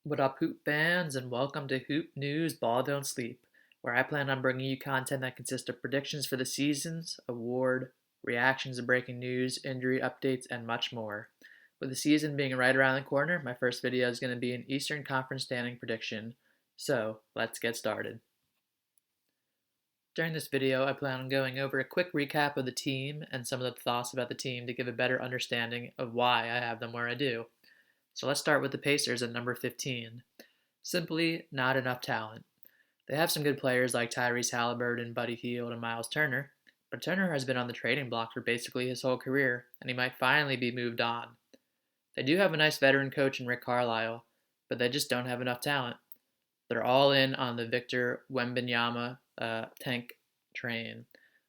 What up, Hoop fans, and welcome to Hoop News Ball Don't Sleep, where I plan on bringing you content that consists of predictions for the seasons, award, reactions to breaking news, injury updates, and much more. With the season being right around the corner, my first video is going to be an Eastern Conference standing prediction. So, let's get started. During this video, I plan on going over a quick recap of the team and some of the thoughts about the team to give a better understanding of why I have them where I do. So let's start with the Pacers at number 15. Simply not enough talent. They have some good players like Tyrese Halliburton, Buddy Hield, and Miles Turner, but Turner has been on the trading block for basically his whole career, and he might finally be moved on. They do have a nice veteran coach in Rick Carlisle, but they just don't have enough talent. They're all in on the Victor Wembanyama tank train.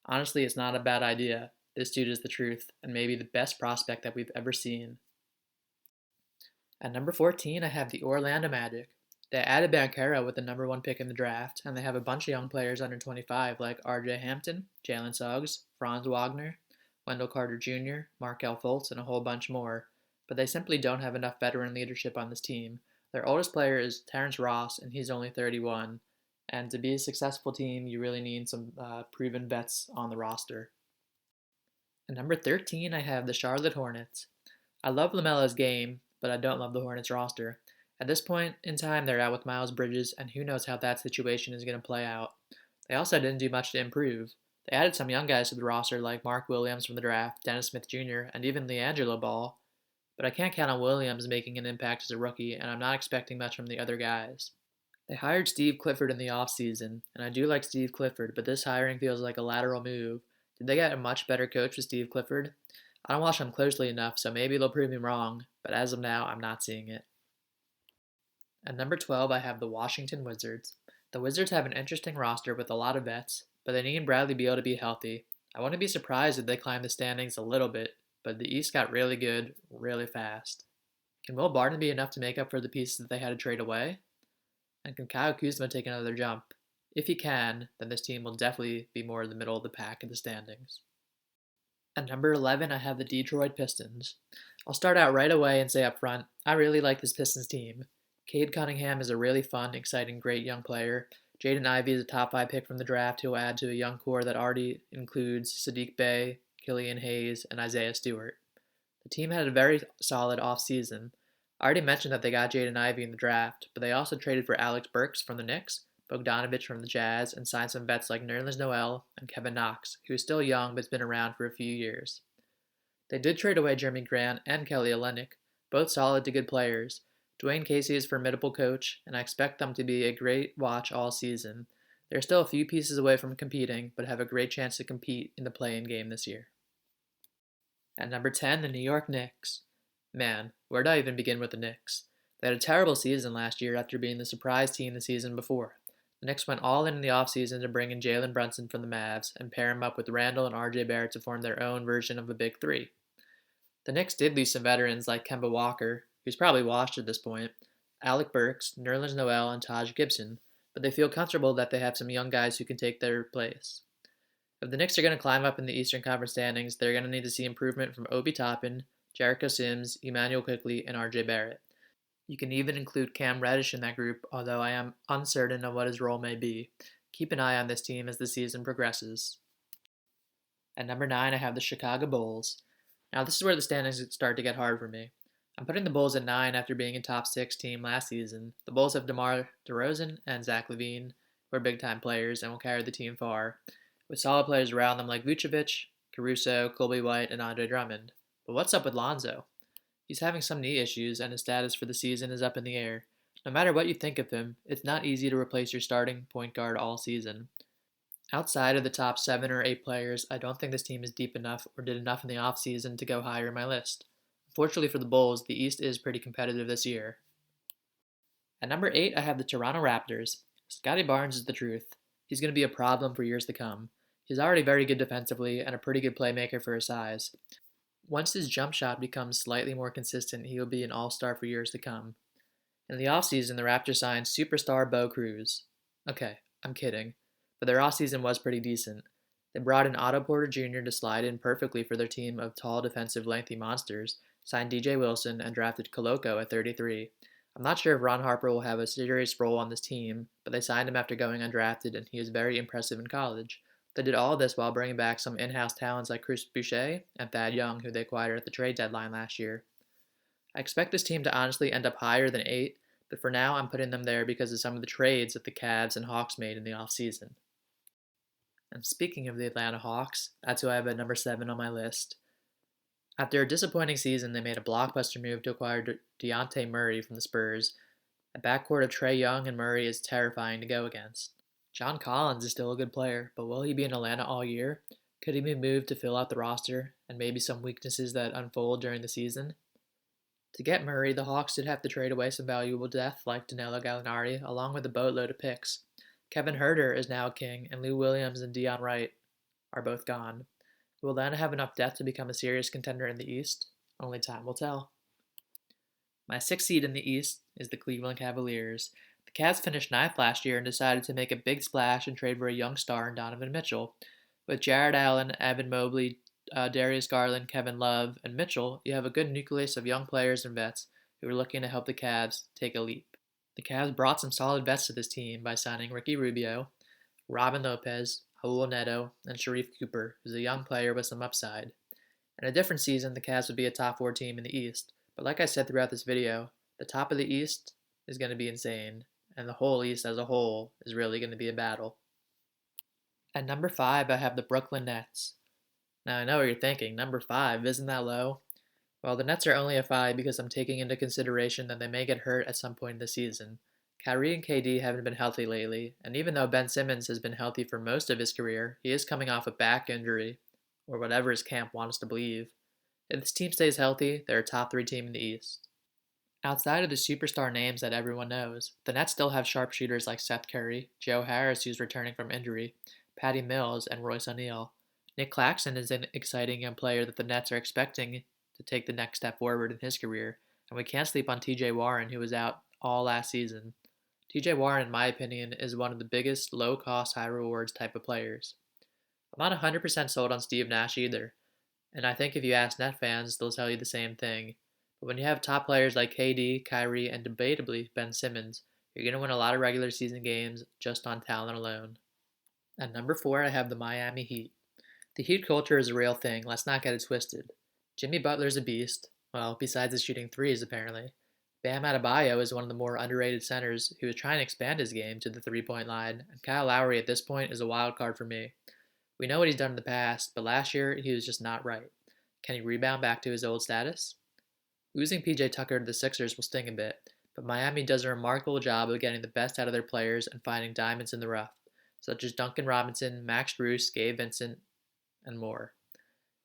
Honestly, it's not a bad idea. This dude is the truth, and maybe the best prospect that we've ever seen. At number 14, I have the Orlando Magic. They added Banchero with the number 1 pick in the draft, and they have a bunch of young players under 25 like R.J. Hampton, Jalen Suggs, Franz Wagner, Wendell Carter Jr., Markel Fultz, and a whole bunch more, but they simply don't have enough veteran leadership on this team. Their oldest player is Terrence Ross, and he's only 31, and to be a successful team, you really need some proven vets on the roster. At number 13, I have the Charlotte Hornets. I love LaMelo's game, but I don't love the Hornets roster. At this point in time, they're out with Miles Bridges, and who knows how that situation is going to play out. They also didn't do much to improve. They added some young guys to the roster like Mark Williams from the draft, Dennis Smith Jr., and even LiAngelo Ball, but I can't count on Williams making an impact as a rookie, and I'm not expecting much from the other guys. They hired Steve Clifford in the offseason, and I do like Steve Clifford, but this hiring feels like a lateral move. Did they get a much better coach with Steve Clifford? I don't watch them closely enough, so maybe they'll prove me wrong, but as of now, I'm not seeing it. At number 12, I have the Washington Wizards. The Wizards have an interesting roster with a lot of vets, but they need Bradley Beal to be healthy. I wouldn't be surprised if they climb the standings a little bit, but the East got really good really fast. Can Will Barton be enough to make up for the pieces that they had to trade away? And can Kyle Kuzma take another jump? If he can, then this team will definitely be more in the middle of the pack in the standings. At number 11, I have the Detroit Pistons. I'll start out right away and say up front, I really like this Pistons team. Cade Cunningham is a really fun, exciting, great young player. Jaden Ivey is a top 5 pick from the draft who will add to a young core that already includes Sadiq Bey, Killian Hayes, and Isaiah Stewart. The team had a very solid offseason. I already mentioned that they got Jaden Ivey in the draft, but they also traded for Alex Burks from the Knicks, Bogdanovich from the Jazz, and signed some vets like Nerlens Noel and Kevin Knox, who is still young but has been around for a few years. They did trade away Jeremy Grant and Kelly Olynyk, both solid to good players. Dwayne Casey is a formidable coach, and I expect them to be a great watch all season. They're still a few pieces away from competing, but have a great chance to compete in the play-in game this year. At number 10, the New York Knicks. Man, where do I even begin with the Knicks? They had a terrible season last year after being the surprise team the season before. The Knicks went all in the offseason to bring in Jalen Brunson from the Mavs and pair him up with Randall and RJ Barrett to form their own version of a Big Three. The Knicks did lose some veterans like Kemba Walker, who's probably washed at this point, Alec Burks, Nerlens Noel, and Taj Gibson, but they feel comfortable that they have some young guys who can take their place. If the Knicks are going to climb up in the Eastern Conference standings, they're going to need to see improvement from Obi Toppin, Jericho Sims, Emmanuel Quickley, and RJ Barrett. You can even include Cam Reddish in that group, although I am uncertain of what his role may be. Keep an eye on this team as the season progresses. At number 9, I have the Chicago Bulls. Now this is where the standings start to get hard for me. I'm putting the Bulls at 9 after being a top 6 team last season. The Bulls have DeMar DeRozan and Zach LaVine, who are big-time players and will carry the team far, with solid players around them like Vucevic, Caruso, Colby White, and Andre Drummond. But what's up with Lonzo? He's having some knee issues, and his status for the season is up in the air. No matter what you think of him, it's not easy to replace your starting point guard all season. Outside of the top 7 or 8 players, I don't think this team is deep enough or did enough in the offseason to go higher in my list. Unfortunately for the Bulls, the East is pretty competitive this year. At number 8, I have the Toronto Raptors. Scotty Barnes is the truth. He's going to be a problem for years to come. He's already very good defensively and a pretty good playmaker for his size. Once his jump shot becomes slightly more consistent, he will be an all-star for years to come. In the offseason, the Raptors signed superstar Bo Cruz. Okay, I'm kidding, but their offseason was pretty decent. They brought in Otto Porter Jr. to slide in perfectly for their team of tall, defensive, lengthy monsters, signed DJ Wilson, and drafted Koloko at 33. I'm not sure if Ron Harper will have a serious role on this team, but they signed him after going undrafted, and he is very impressive in college. They did all of this while bringing back some in-house talents like Chris Boucher and Thad Young, who they acquired at the trade deadline last year. I expect this team to honestly end up higher than 8, but for now I'm putting them there because of some of the trades that the Cavs and Hawks made in the offseason. And speaking of the Atlanta Hawks, that's who I have at number 7 on my list. After a disappointing season, they made a blockbuster move to acquire Dejounte Murray from the Spurs. A backcourt of Trae Young and Murray is terrifying to go against. John Collins is still a good player, but will he be in Atlanta all year? Could he be moved to fill out the roster and maybe some weaknesses that unfold during the season? To get Murray, the Hawks did have to trade away some valuable depth like Danilo Gallinari, along with a boatload of picks. Kevin Huerter is now a king, and Lou Williams and Dion Wright are both gone. Will Atlanta have enough depth to become a serious contender in the East? Only time will tell. My 6th seed in the East is the Cleveland Cavaliers. The Cavs finished 9th last year and decided to make a big splash and trade for a young star in Donovan Mitchell. With Jared Allen, Evan Mobley, Darius Garland, Kevin Love, and Mitchell, you have a good nucleus of young players and vets who are looking to help the Cavs take a leap. The Cavs brought some solid vets to this team by signing Ricky Rubio, Robin Lopez, Raul Neto, and Sharif Cooper, who's a young player with some upside. In a different season, the Cavs would be a top 4 team in the East, but like I said throughout this video, the top of the East is going to be insane, and the whole East as a whole is really going to be a battle. At number 5, I have the Brooklyn Nets. Now I know what you're thinking, number 5, isn't that low? Well, the Nets are only a 5 because I'm taking into consideration that they may get hurt at some point in the season. Kyrie and KD haven't been healthy lately, and even though Ben Simmons has been healthy for most of his career, he is coming off a back injury, or whatever his camp wants to believe. If this team stays healthy, they're a top 3 team in the East. Outside of the superstar names that everyone knows, the Nets still have sharpshooters like Seth Curry, Joe Harris, who's returning from injury, Patty Mills, and Royce O'Neal. Nick Claxton is an exciting young player that the Nets are expecting to take the next step forward in his career, and we can't sleep on TJ Warren, who was out all last season. TJ Warren, in my opinion, is one of the biggest low-cost, high-rewards type of players. I'm not 100% sold on Steve Nash either, and I think if you ask Net fans, they'll tell you the same thing. But when you have top players like KD, Kyrie, and debatably Ben Simmons, you're going to win a lot of regular season games just on talent alone. At number 4, I have the Miami Heat. The Heat culture is a real thing, let's not get it twisted. Jimmy Butler's a beast, well, besides his shooting threes apparently. Bam Adebayo is one of the more underrated centers who is trying to expand his game to the three-point line, and Kyle Lowry at this point is a wild card for me. We know what he's done in the past, but last year he was just not right. Can he rebound back to his old status? Losing PJ Tucker to the Sixers will sting a bit, but Miami does a remarkable job of getting the best out of their players and finding diamonds in the rough, such as Duncan Robinson, Max Strus, Gabe Vincent, and more.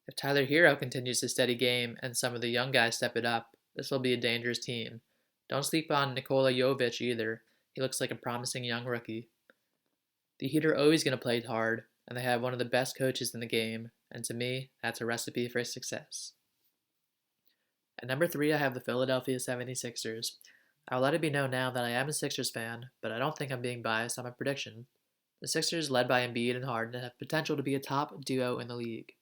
If Tyler Hero continues his steady game and some of the young guys step it up, this will be a dangerous team. Don't sleep on Nikola Jovic either. He looks like a promising young rookie. The Heat are always going to play hard, and they have one of the best coaches in the game, and to me, that's a recipe for success. At number 3, I have the Philadelphia 76ers. I'll let it be known now that I am a Sixers fan, but I don't think I'm being biased on my prediction. The Sixers, led by Embiid and Harden, have potential to be a top duo in the league.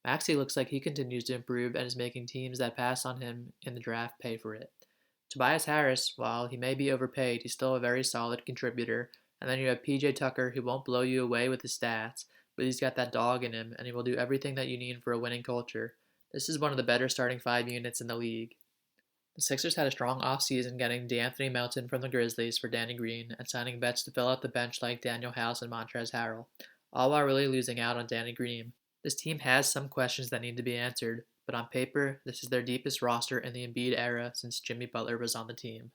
Maxey looks like he continues to improve and is making teams that pass on him in the draft pay for it. Tobias Harris, while he may be overpaid, he's still a very solid contributor. And then you have PJ Tucker, who won't blow you away with his stats, but he's got that dog in him, and he will do everything that you need for a winning culture. This is one of the better starting 5 units in the league. The Sixers had a strong offseason getting DeAnthony Melton from the Grizzlies for Danny Green and signing vets to fill out the bench like Daniel House and Montrezl Harrell, all while really losing out on Danny Green. This team has some questions that need to be answered, but on paper, this is their deepest roster in the Embiid era since Jimmy Butler was on the team.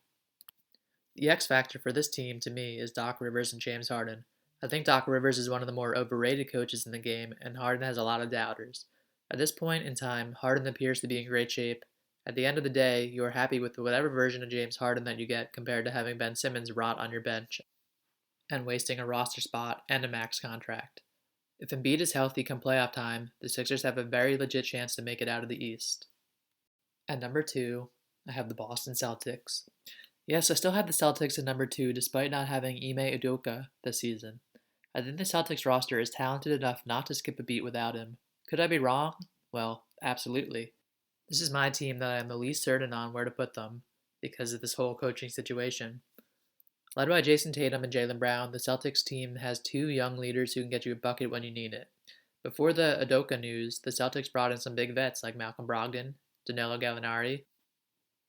The X factor for this team, to me, is Doc Rivers and James Harden. I think Doc Rivers is one of the more overrated coaches in the game, and Harden has a lot of doubters. At this point in time, Harden appears to be in great shape. At the end of the day, you are happy with whatever version of James Harden that you get compared to having Ben Simmons rot on your bench and wasting a roster spot and a max contract. If Embiid is healthy come playoff time, the Sixers have a very legit chance to make it out of the East. At number 2, I have the Boston Celtics. Yes, I still have the Celtics at number 2 despite not having Ime Udoka this season. I think the Celtics roster is talented enough not to skip a beat without him. Could I be wrong? Well, absolutely. This is my team that I am the least certain on where to put them. because of this whole coaching situation. Led by Jason Tatum and Jaylen Brown, the Celtics team has two young leaders who can get you a bucket when you need it. Before the Udoka news, the Celtics brought in some big vets like Malcolm Brogdon, Danilo Gallinari,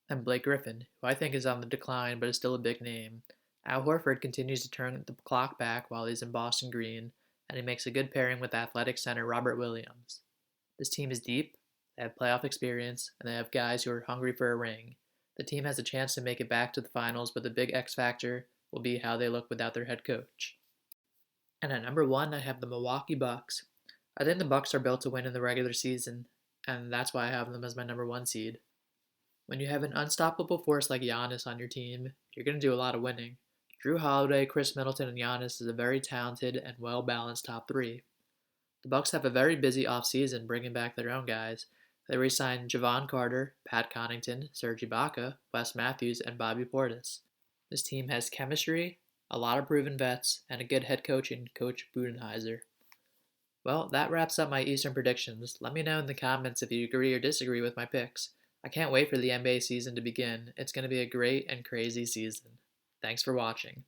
and Blake Griffin, who I think is on the decline but is still a big name. Al Horford continues to turn the clock back while he's in Boston Green, and he makes a good pairing with athletic center Robert Williams. This team is deep, they have playoff experience, and they have guys who are hungry for a ring. The team has a chance to make it back to the finals, but the big X factor will be how they look without their head coach. And at number 1, I have the Milwaukee Bucks. I think the Bucks are built to win in the regular season, and that's why I have them as my number 1 seed. When you have an unstoppable force like Giannis on your team, you're going to do a lot of winning. Drew Holiday, Chris Middleton, and Giannis is a very talented and well-balanced top 3. The Bucks have a very busy offseason bringing back their own guys. They re-signed Javon Carter, Pat Connaughton, Serge Ibaka, Wes Matthews, and Bobby Portis. This team has chemistry, a lot of proven vets, and a good head coach in Coach Budenholzer. Well, that wraps up my Eastern predictions. Let me know in the comments if you agree or disagree with my picks. I can't wait for the NBA season to begin. It's going to be a great and crazy season. Thanks for watching.